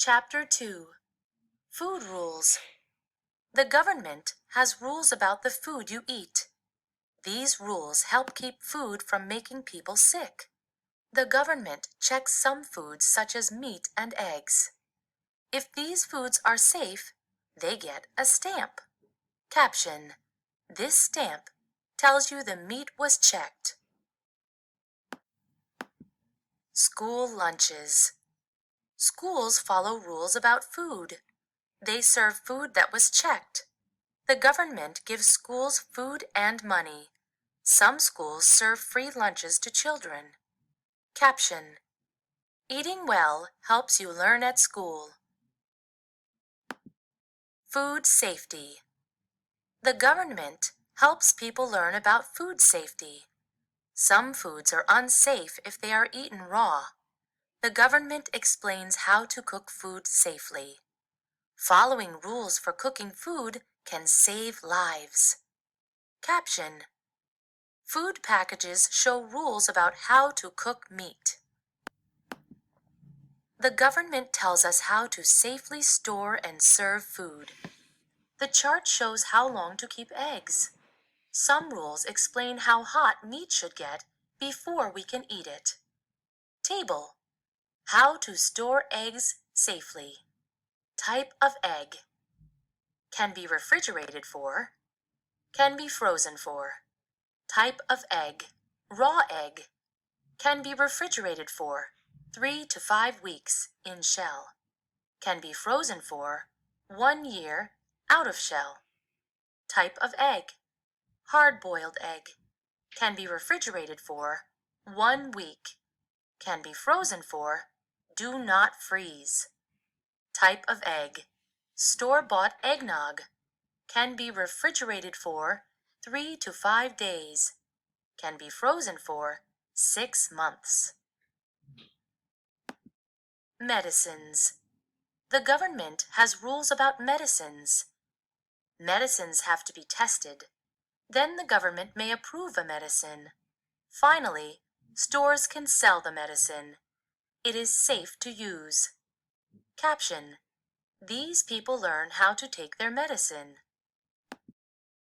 Chapter 2. Food Rules. The government has rules about the food you eat. These rules help keep food from making people sick. The government checks some foods such as meat and eggs. If these foods are safe, they get a stamp. Caption: This stamp tells you the meat was checked. School lunches. Schools follow rules about food. They serve food that was checked. The government gives schools food and money. Some schools serve free lunches to children. Caption: Eating well helps you learn at school. Food safety. The government helps people learn about food safety. Some foods are unsafe if they are eaten raw. The government explains how to cook food safely. Following rules for cooking food can save lives. Caption: Food packages show rules about how to cook meat. The government tells us how to safely store and serve food. The chart shows how long to keep eggs. Some rules explain how hot meat should get before we can eat it. Table: How to store eggs safely. Type of egg: Can be refrigerated for. Can be frozen for. Type of egg: Raw egg. Can be refrigerated for 3 to 5 weeks in shell. Can be frozen for 1 year out of shell. Type of egg: Hard-boiled egg. Can be refrigerated for 1 week. Can be frozen for do not freeze. Type of egg: Store-bought eggnog. Can be refrigerated for 3 to 5 days. Can be frozen for 6 months. Medicines. The government has rules about medicines. Medicines have to be tested. Then the government may approve a medicine. Finally, stores can sell the medicine. It is safe to use. Caption: These people learn how to take their medicine.